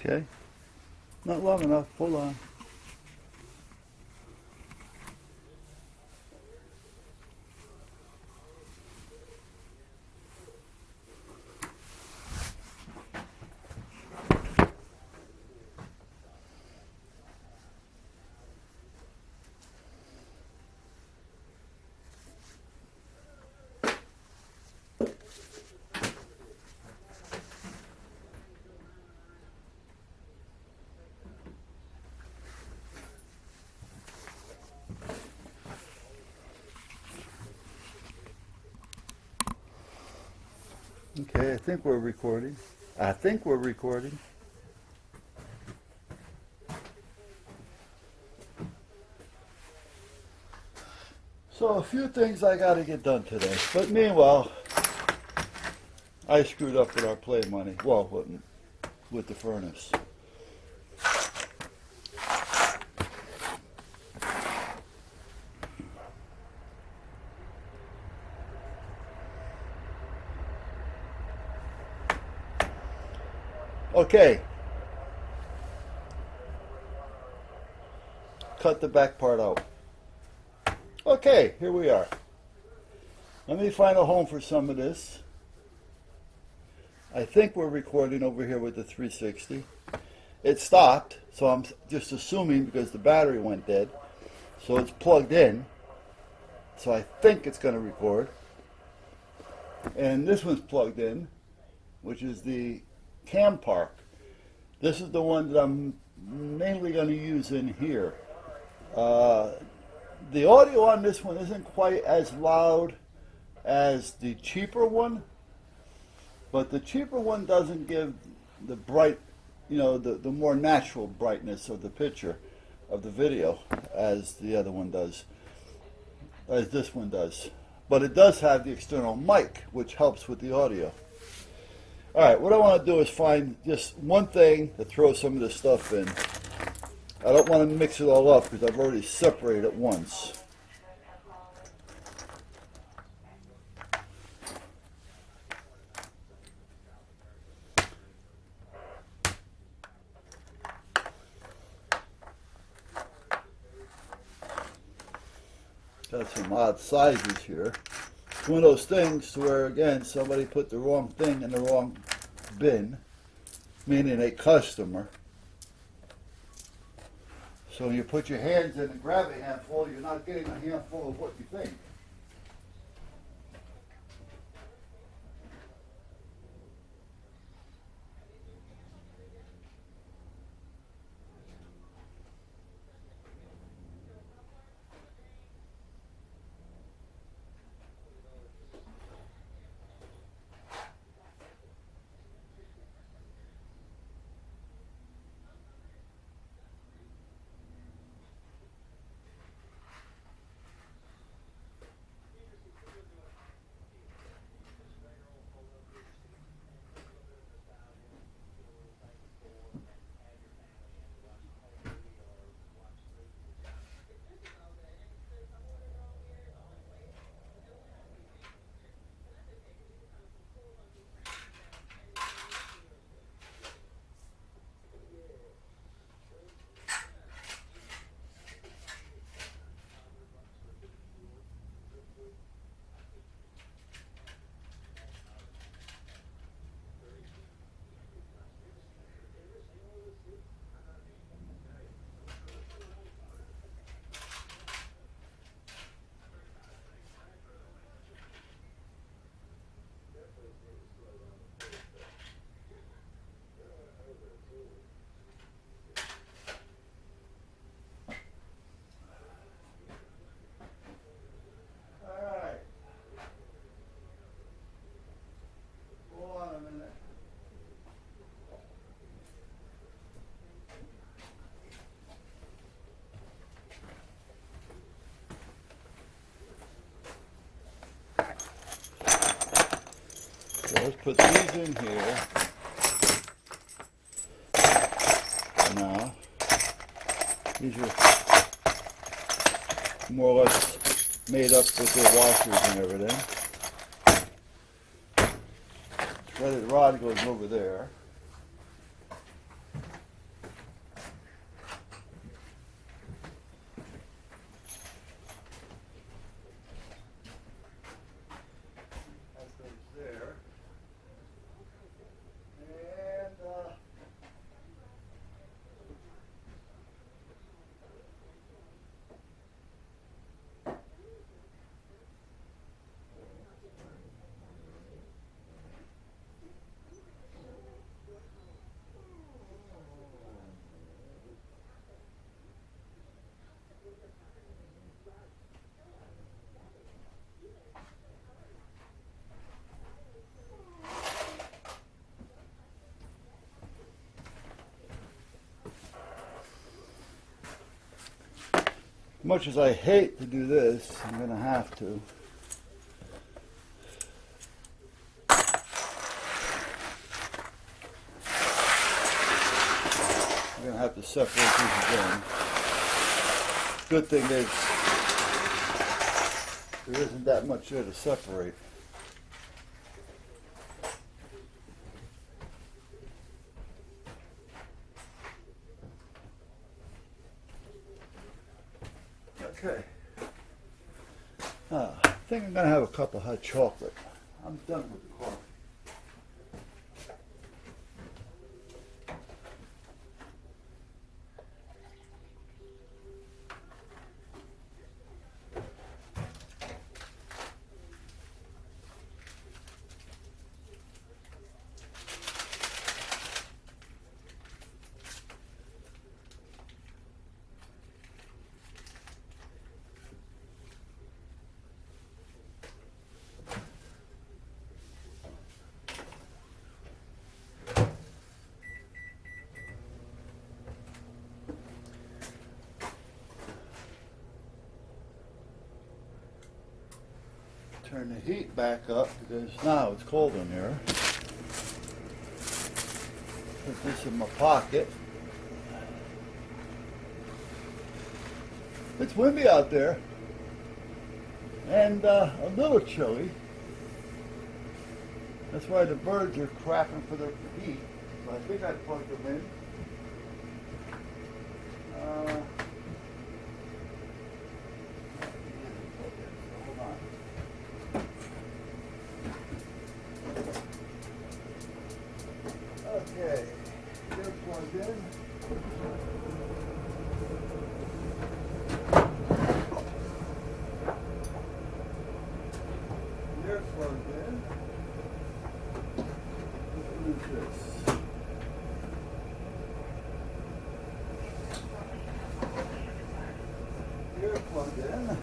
Okay. Not long enough. Hold on. Okay, I think we're recording. I think we're recording. So a few things I got to get done today. But meanwhile, I screwed up with our play money. Well, with the furnace. Okay. Cut the back part out. Okay, here we are. Let me find a home for some of this. I think we're recording over here with the 360. It stopped, so I'm just assuming because the battery went dead. So it's plugged in. So I think it's going to record. And this one's plugged in, which is the Cam Park. This is the one that I'm mainly going to use in here. The audio on this one isn't quite as loud as the cheaper one, but the cheaper one doesn't give the bright, the more natural brightness of the picture of the video as the other one does, as this one does. But it does have the external mic, which helps with the audio. All right, what I want to do is find just one thing to throw some of this stuff in. I don't want to mix it all up because I've already separated it once. Got some odd sizes here. It's one of those things to where, again, somebody put the wrong thing in the wrong bin, meaning a customer. So when you put your hands in and grab a handful, you're not getting a handful of what you think. So let's put these in here. Now, these are more or less made up with their washers and everything. Threaded rod goes over there. much as I hate to do this, I'm going to have to. I'm going to have to separate these again. Good thing is, there isn't that much there to separate. Okay. I think I'm going to have a cup of hot chocolate. I'm done with the coffee. Turn the heat back up because now it's cold in here. Put this in my pocket. It's windy out there and a little chilly. That's why the birds are crapping for their heat. So I think I plugged them in. Hold on. Okay, they're plugged in. They're plugged in. What is this? They're plugged in.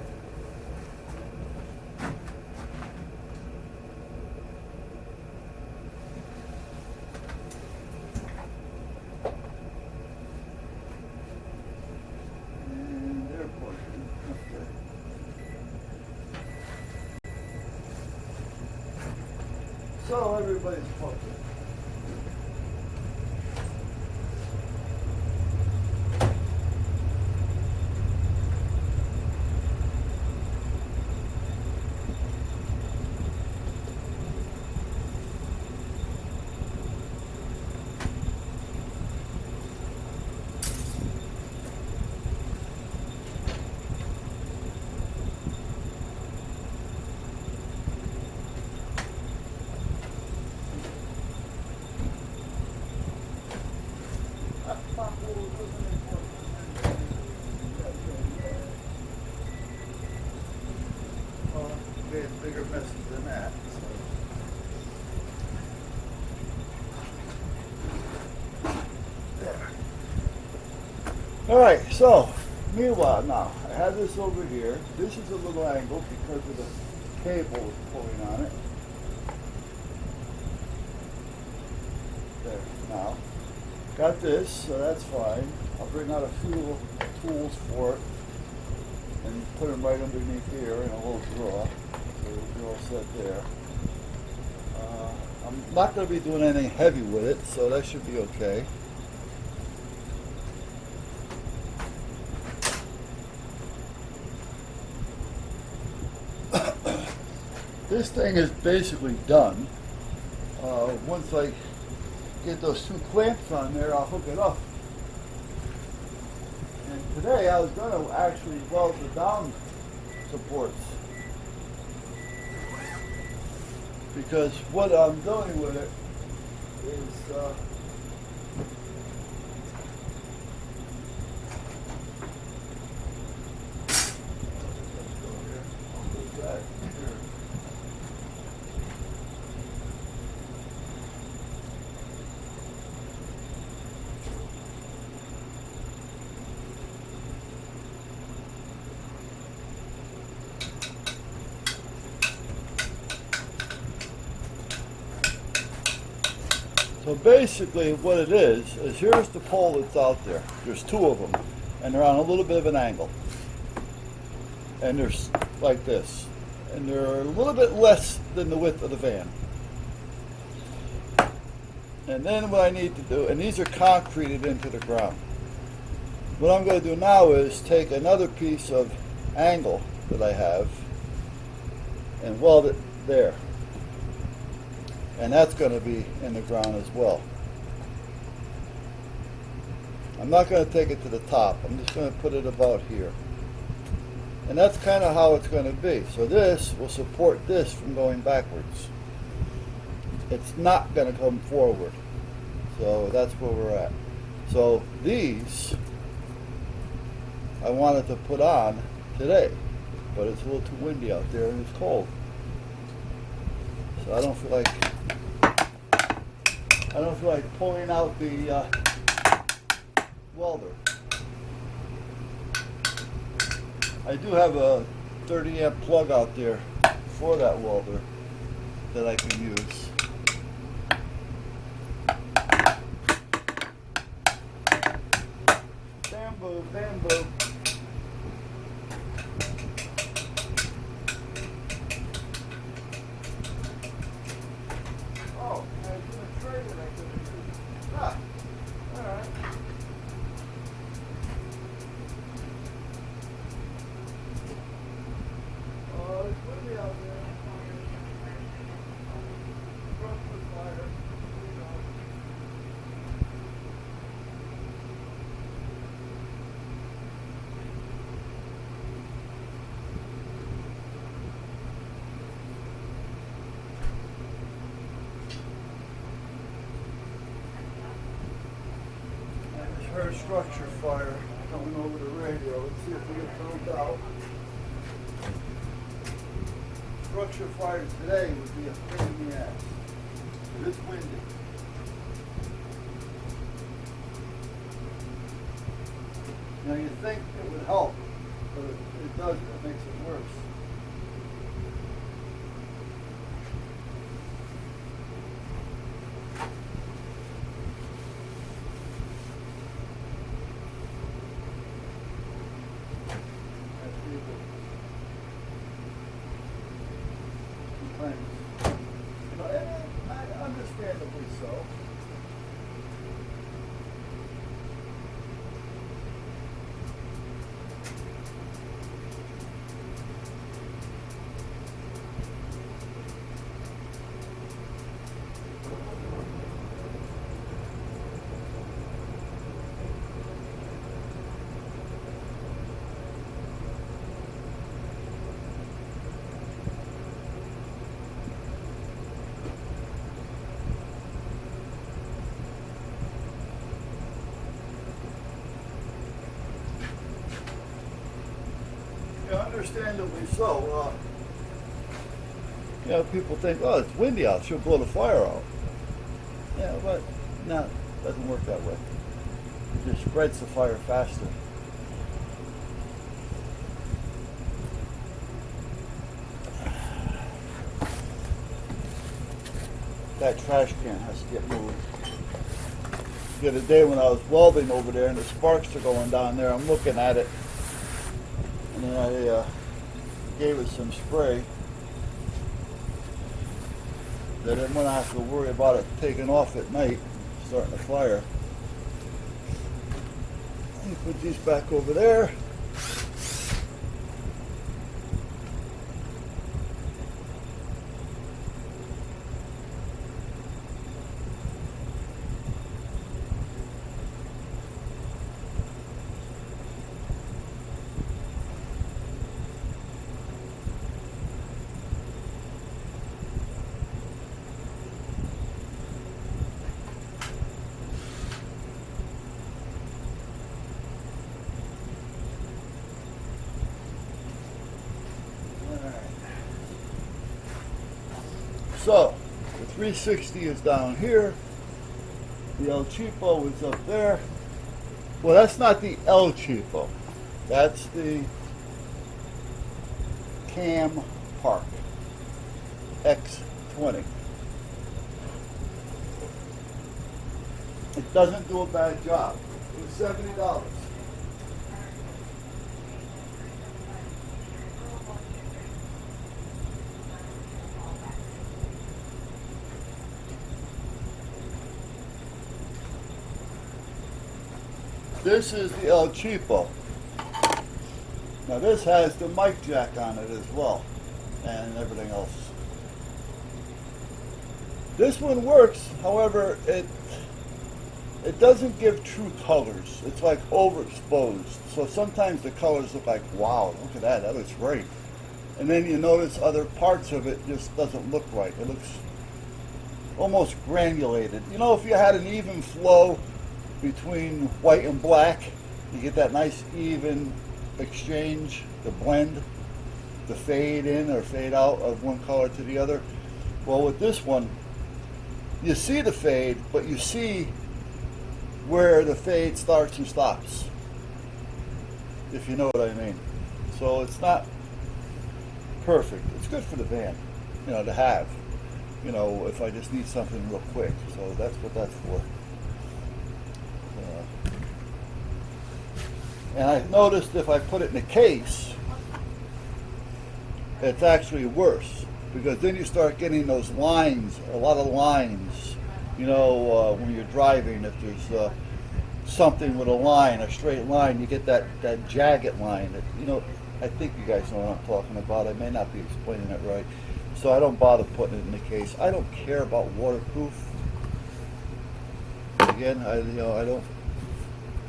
So everybody's plugged in. We had bigger messes than that. There. All right, so meanwhile now, I have this over here. This is a little angle because of the cable pulling on it. There, now. Got this, so that's fine. I'll bring out a few tools for it and put them right underneath here in a little drawer. So we're all set there. I'm not going to be doing anything heavy with it, so that should be okay. This thing is basically done. Once I get those two clamps on there, I'll hook it up. And today I was going to actually weld the down supports. Because what I'm doing with it is so basically what it is here's the pole that's out there. There's two of them, and they're on a little bit of an angle. and they're like this, and they're a little bit less than the width of the van. And then what I need to do, and these are concreted into the ground. What I'm going to do now is take another piece of angle that I have and weld it there. And that's going to be in the ground as well. I'm not going to take it to the top. I'm just going to put it about here. And that's kind of how it's going to be. So this will support this from going backwards. It's not going to come forward. So that's where we're at. So these I wanted to put on today, but it's a little too windy out there and it's cold. So I don't feel like pulling out the welder. I do have a 30 amp plug out there for that welder that I can use. Bamboo, bamboo. Oh, I was going to trade it. I could have used. Ah, all right. Oh, it's windy out there. Brush with fire. I just heard structure fire coming over the radio. Let's see if we get burnt out. Structure fire today would be a pain in the ass. It's windy. Now you think it would help, but it doesn't. It makes it worse. Understandably so. Yeah, understandably so. People think, oh, it's windy out, she'll blow the fire out. Yeah, but no, it doesn't work that way. It just spreads the fire faster. That trash can has to get moved. The other day when I was welding over there and the sparks are going down there, I'm looking at it. And then I gave it some spray. That I didn't want to have to worry about it taking off at night, starting a fire. Let me put these back over there. So, the 360 is down here. The El Cheapo is up there. Well, that's not the El Cheapo. That's the Cam Park X20. It doesn't do a bad job. It was $70. This is the El Cheapo. Now this has the mic jack on it as well, and everything else. This one works, however, it doesn't give true colors. It's like overexposed. So sometimes the colors look like, wow, look at that, that looks great. And then you notice other parts of it just doesn't look right. It looks almost granulated. You know, if you had an even flow between white and black, you get that nice even exchange, the blend, the fade in or fade out of one color to the other. Well, with this one, you see the fade, but you see where the fade starts and stops, if you know what I mean. So it's not perfect. It's good for the van, you know, to have, you know, if I just need something real quick. So that's what that's for. And I noticed if I put it in a case, it's actually worse, because then you start getting those lines, a lot of lines, you know, when you're driving, if there's something with a line, a straight line, you get that jagged line. That, you know, I think you guys know what I'm talking about. I may not be explaining it right. So I don't bother putting it in the case. I don't care about waterproof. Again, I don't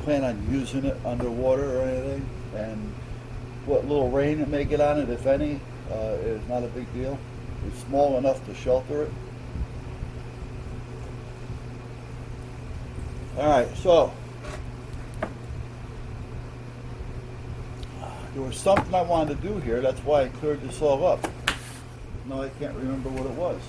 plan on using it underwater or anything, and what little rain it may get on it, if any, is not a big deal. It's small enough to shelter it. Alright, so there was something I wanted to do here. That's why I cleared this all up. Now I can't remember what it was.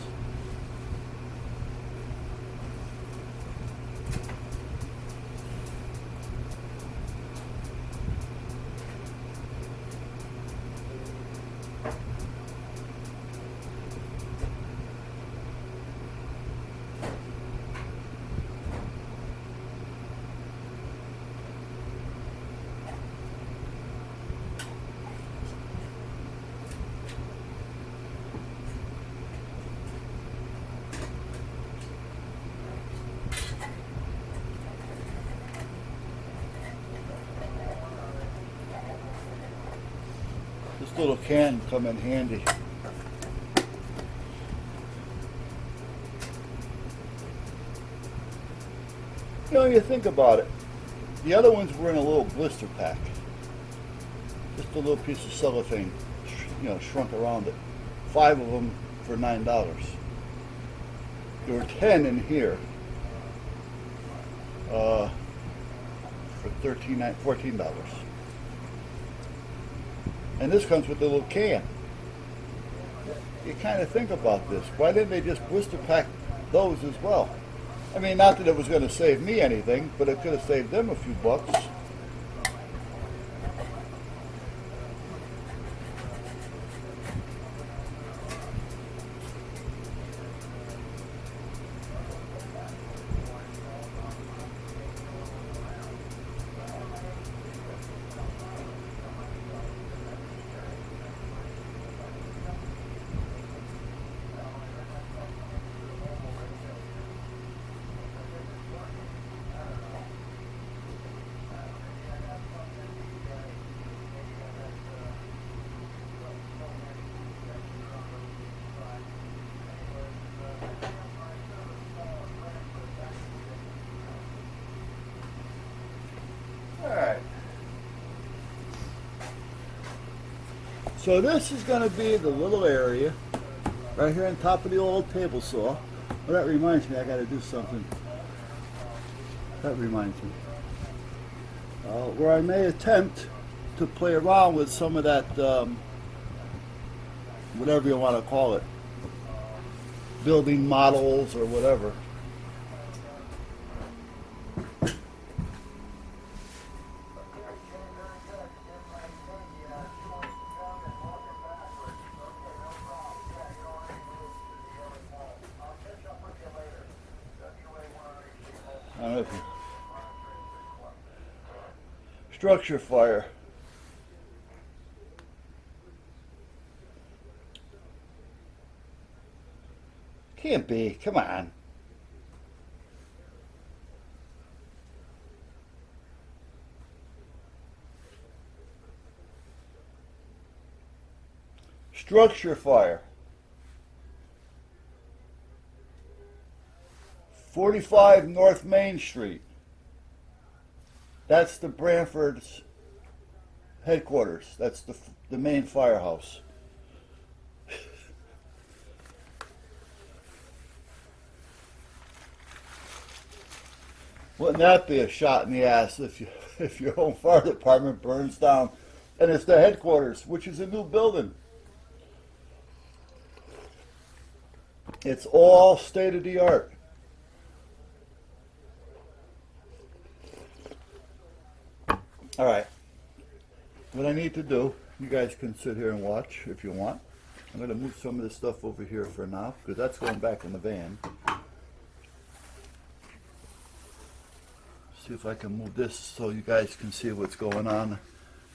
This little can come in handy. You know, you think about it. The other ones were in a little blister pack. Just a little piece of cellophane, you know, shrunk around it. 5 of them for $9. There were 10 in here for $14. And this comes with a little can. You kind of think about this. Why didn't they just blister pack those as well? I mean, not that it was going to save me anything, but it could have saved them a few bucks. So this is going to be the little area right here on top of the old table saw. Well, that reminds me, I got to do something. That reminds me. Where I may attempt to play around with some of that, whatever you want to call it, building models or whatever. I don't know if you, structure fire. Can't be. Come on. Structure fire. 45 North Main Street. That's the Branford's headquarters. That's the main firehouse. Wouldn't that be a shot in the ass if your own fire department burns down, and it's the headquarters, which is a new building. It's all state of the art. All right. What I need to do, you guys can sit here and watch if you want. I'm going to move some of this stuff over here for now because that's going back in the van. See if I can move this so you guys can see what's going on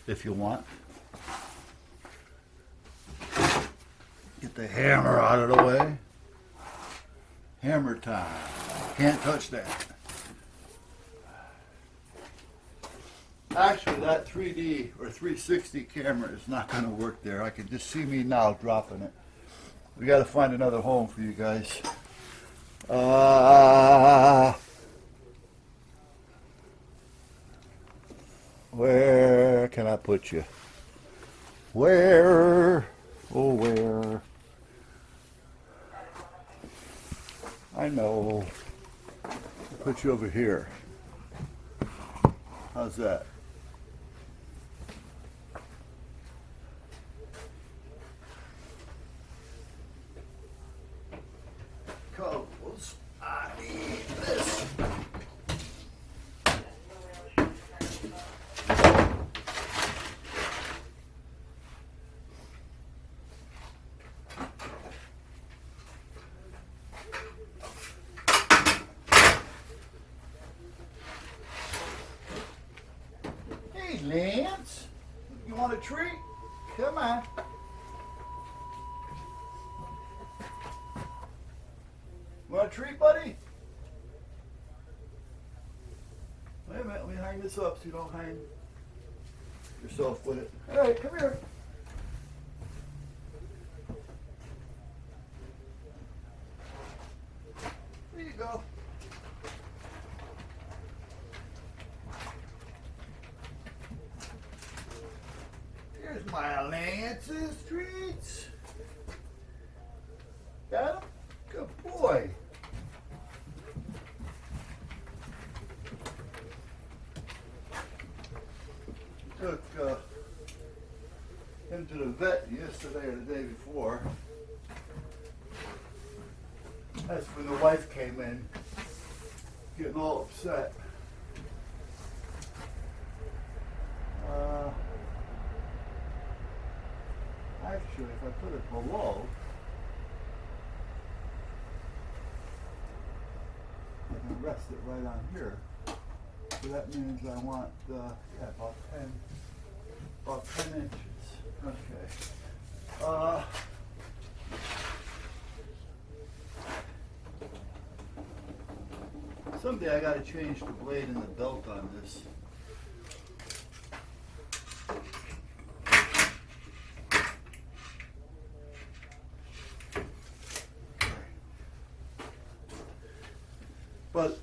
if you want. Get the hammer out of the way. Hammer time. Can't touch that. Actually, that 3D or 360 camera is not going to work there. I can just see me now dropping it. We got to find another home for you guys. Where can I put you? Where? Oh, where? I know. I'll put you over here. How's that? Clothes. I need this. Hey, Lance. You want a treat? Come on. Want a treat, buddy? Wait a minute, let me hang this up so you don't hang yourself with it. All right, come here. There you go. Here's my Lance's treats. Got him? Good boy. Took him to the vet yesterday or the day before. That's when the wife came in, getting all upset. Actually, if I put it below, I can rest it right on here. So that means I want, about 10 inches. Okay. Someday I got to change the blade and the belt on this. But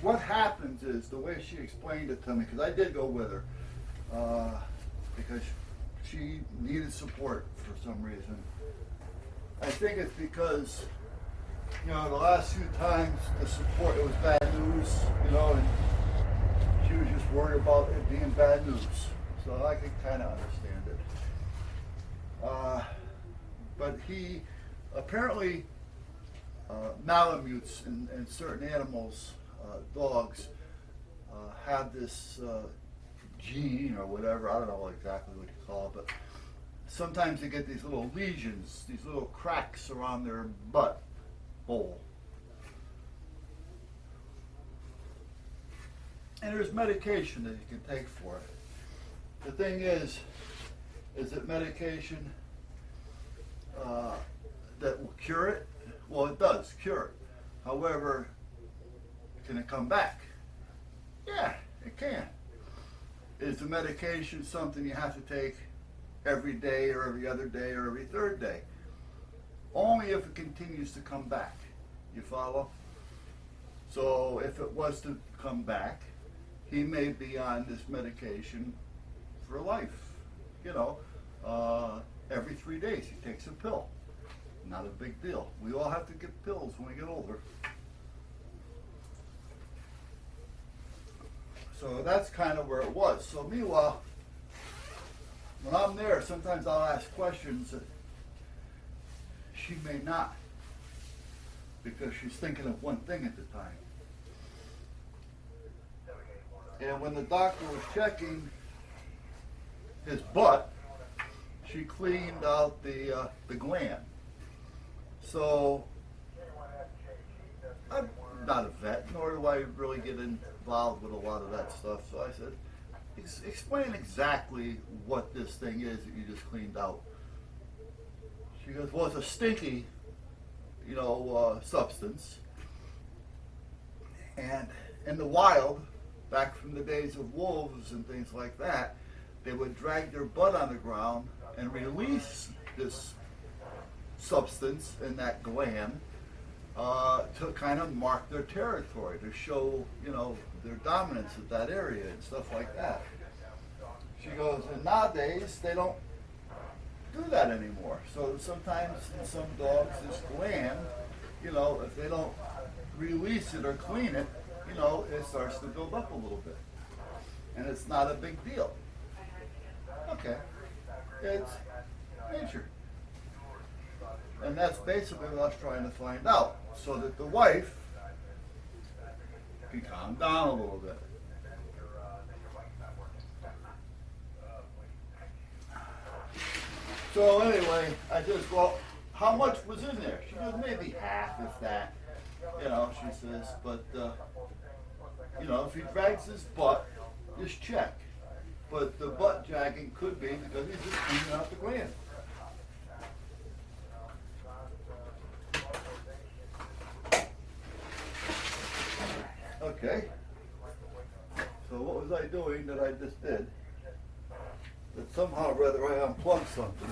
what happens is, the way she explained it to me, because I did go with her, because she needed support for some reason. I think it's because, the last few times the support, it was bad news, and she was just worried about it being bad news. So I could kind of understand it. But he apparently, Malamutes and certain animals, dogs, have this gene or whatever, I don't know exactly what you call it, but sometimes they get these little lesions, these little cracks around their butt hole. And there's medication that you can take for it. The thing is it medication that will cure it? Well, it does cure it. However, can it come back? Yeah, it can. Is the medication something you have to take every day or every other day or every third day. Only if it continues to come back. You follow? So if it was to come back, he may be on this medication for life. You know, every 3 days he takes a pill. Not a big deal. We all have to get pills when we get older. So that's kind of where it was. So meanwhile, when I'm there, sometimes I'll ask questions that she may not, because she's thinking of one thing at the time. And when the doctor was checking his butt, she cleaned out the gland. So I'm not a vet, nor do I really get involved with a lot of that stuff. So I said, explain exactly what this thing is that you just cleaned out. She goes, well, it's a stinky, substance. And in the wild, back from the days of wolves and things like that, they would drag their butt on the ground and release this substance in that gland to kind of mark their territory, to show, their dominance at that area and stuff like that. She goes, and nowadays they don't do that anymore. So sometimes in some dogs, this gland, if they don't release it or clean it, it starts to build up a little bit. And it's not a big deal. Okay. It's nature. And that's basically what I was trying to find out, so that the wife can calm down a little bit. So anyway, I just, well, how much was in there? She goes, maybe half, if that. She says, but, if he drags his butt, just check. But the butt dragging could be because he's just cleaning out the gland. Okay. So what was I doing that I just did? That somehow or other I unplugged something.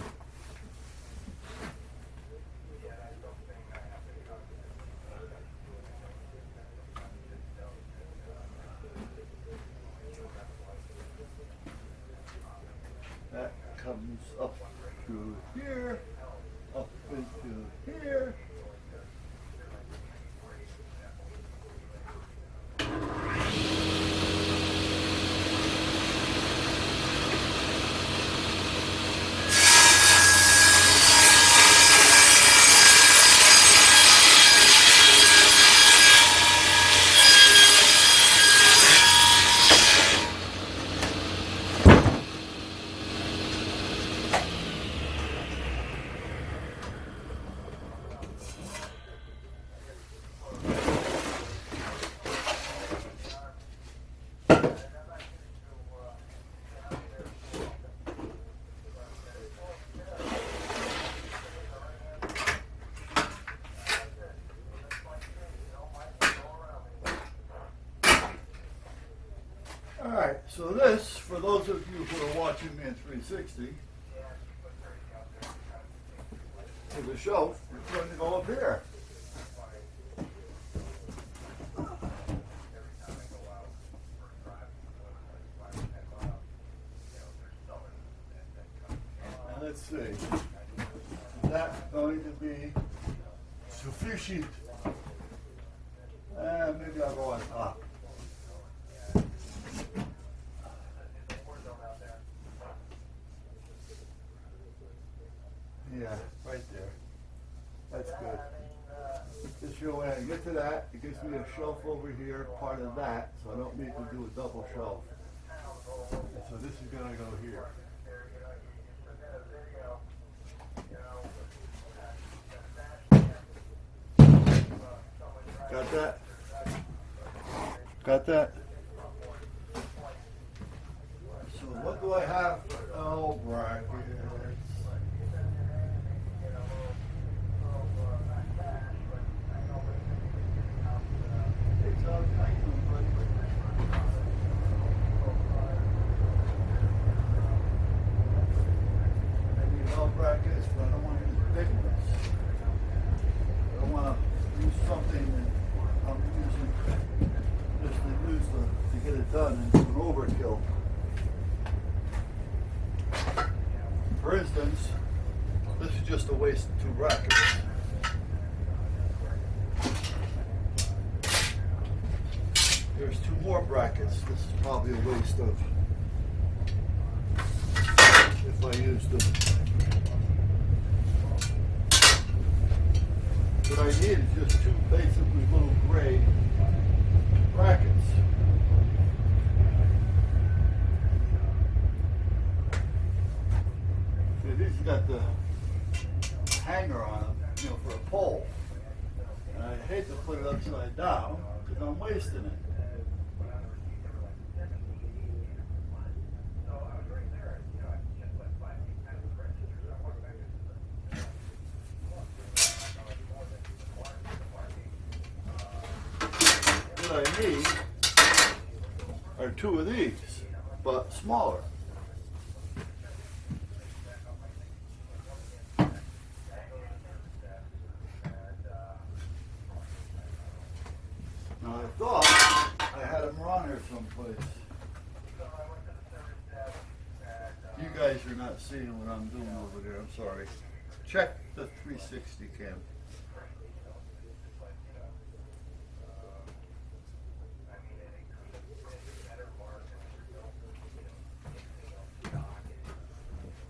That comes up to here, up into here. Alright, so this, for those of you who are watching me in 360, for the shelf, it's going to go up here. And let's see, is that going to be sufficient? Maybe I'll go on top. Yeah, right there. That's good. Just show when I get to that, it gives me a shelf over here, part of that, so I don't need to do a double shelf. And so this is going to go here. Got that? Got that? So what do I have for L brackets? done into an overkill. For instance, this is just a waste of 2 brackets. There's 2 more brackets. This is probably a waste of, if I use them. What I need is just 2 basically little gray brackets. See, these got the hanger on them, you know, for a pole. And I hate to put it upside down because I'm wasting it. What I need are 2 of these, but smaller. Now I thought I had them around here someplace. You guys are not seeing what I'm doing over there, I'm sorry. Check the 360 cam.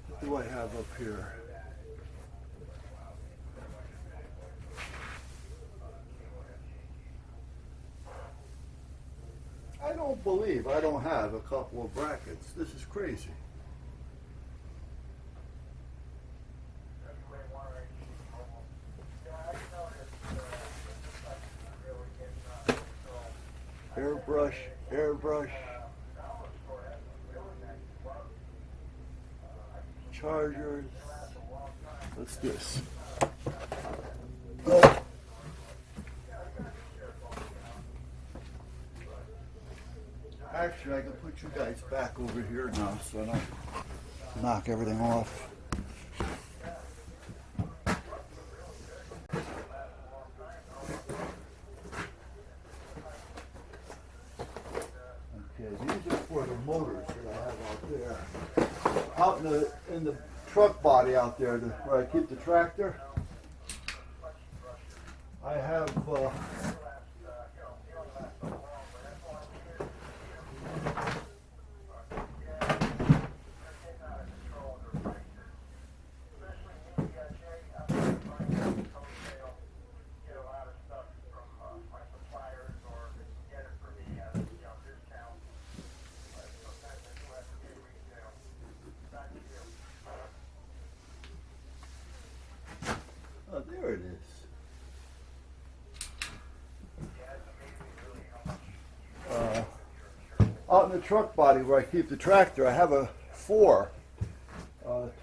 What do I have up here? I don't believe I don't have a couple of brackets. This is crazy. Airbrush, airbrush. Chargers. What's this? Oh. Actually, I can put you guys back over here now so I don't knock everything off. Okay, these are for the motors that I have out there. Out in the truck body out there where I keep the tractor, I have there it is. Out in the truck body where I keep the tractor, I have a 4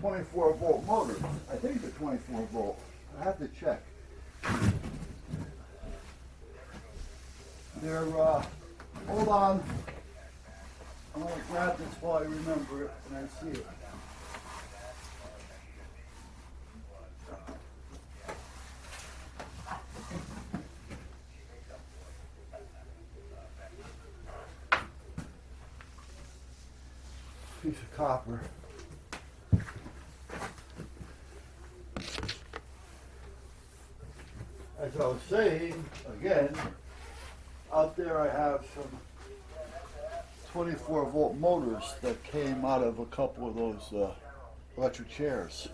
24 volt motors. I think they're 24 volt. I have to check. They're, hold on. I'm going to grab this while I remember it and I see it. Piece of copper. As I was saying, again, out there I have some 24 volt motors that came out of a couple of those electric chairs.